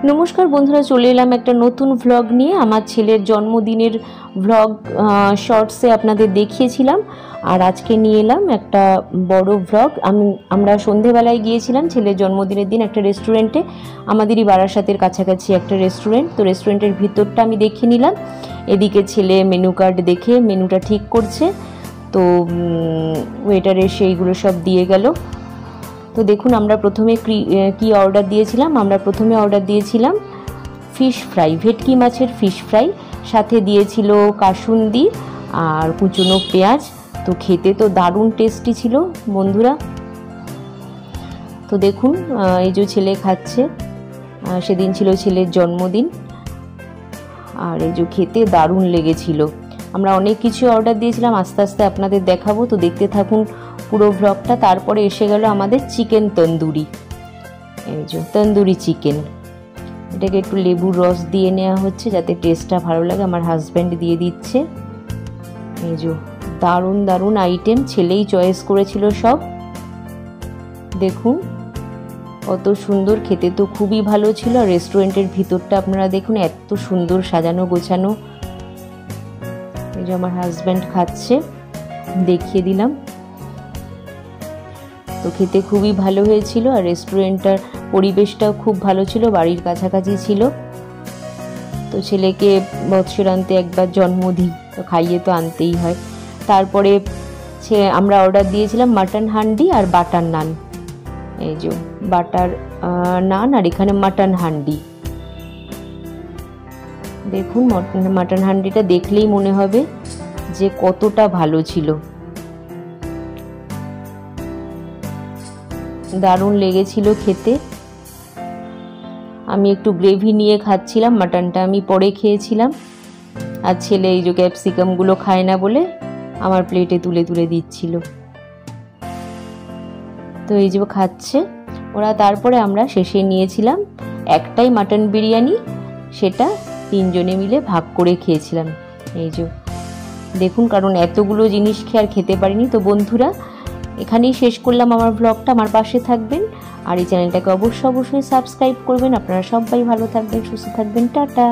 नमस्कार बंधुरा चले एलाम एक नतून भ्लग निये आमार छेलेर जन्मदिनेर भ्लग शर्ट्से आपनादेर देखिएछिलाम और आज के निये एलाम एक बड़ो भ्लग। आमरा सन्ध्येबेलाय गियेछिलाम छेलेर जन्मदिनेर दिन एक रेस्टुरेंटे, आमादेरई बारासातेर काछाकाछि एक रेस्टुरेंट। तो रेस्टुरेंटेर भितरटा आमि देखिए निलाम। एदिके छेले मेनू कार्ड देखे मेनुटा ठीक करछे, तो वेटार एसे एइगुलो सब दिए गेल। तो देखुन आमरा प्रथमे कि अर्डार दिएछिलाम, आमरा प्रथमे अर्डार दिएछिलाम फिश फ्राई, भेटकी माछेर फिश फ्राई, साथे दिएछिलो कासुंदी और कुचुनो पेঁয়াজ। तो खेते तो दारुण टेस्टी छिलो बंधुरा। तो देखुन এই যে ছেলে খাচ্ছে, সেদিন ছিল ছেলের জন্মদিন আর এই যে খেতে দারুণ লেগেছিল। আমরা অনেক কিছু অর্ডার দিয়েছিলাম, আস্তে আস্তে আপনাদের দেখাবো, তো দেখতে থাকুন পুরো ব্লগটা। তারপরে এসে গেল আমাদের চিকেন তন্দুরি, এই যে তন্দুরি চিকেন। এটাকে একটু লেবুর রস দিয়ে নেওয়া হচ্ছে যাতে টেস্টটা ভালো লাগে। আমার হাজব্যান্ড দিয়ে দিচ্ছে। এই যে দারুণ দারুণ আইটেম, ছেলেই চয়েস করেছিল সব। দেখুন কত সুন্দর, খেতে তো খুবই ভালো ছিল। আর রেস্টুরেন্টের ভিতরটা আপনারা দেখুন এত সুন্দর সাজানো গোছানো। এই যে আমার হাজব্যান্ড খাচ্ছে, দেখিয়ে দিলাম। তো খেতে খুবই ভালো হয়েছিল আর রেস্টুরেন্টটার পরিবেশটাও খুব ভালো ছিল, বাড়ির কাছাকাছি ছিল। তো ছেলেকে বৎসরান্তে একবার জন্মদিন, তো খাইয়ে তো আনতেই হয়। তারপরে আমরা অর্ডার দিয়েছিলাম মাটন হান্ডি আর বাটার নান। এই যে বাটার নান আর এখানে মাটন হান্ডি। দেখুন মাটন হান্ডিটা দেখলেই মনে হবে যে কতটা ভালো ছিল, দারুণ লেগেছিল খেতে। আমি একটু গ্রেভি নিয়ে খাচ্ছিলাম, মাটনটা আমি পরে খেয়েছিলাম। আর ছেলে এই যে ক্যাপসিকামগুলো খায় না বলে আমার প্লেটে তুলে তুলে দিচ্ছিল। তো এই যে খাচ্ছে ওরা। তারপরে আমরা শেষে নিয়েছিলাম একটাই মাটন বিরিয়ানি, সেটা তিনজনে মিলে ভাগ করে খেয়েছিলাম। এই যে দেখুন, কারণ এতগুলো জিনিস খেয়ে আর খেতে পারিনি। তো বন্ধুরা এখানেই শেষ করলাম আমার ব্লগটা। আমার পাশে থাকবেন আর এই চ্যানেলটাকে অবশ্যই সাবস্ক্রাইব করবেন। আপনারা সবাই ভালো থাকবেন, সুস্থ থাকবেন। টাটা।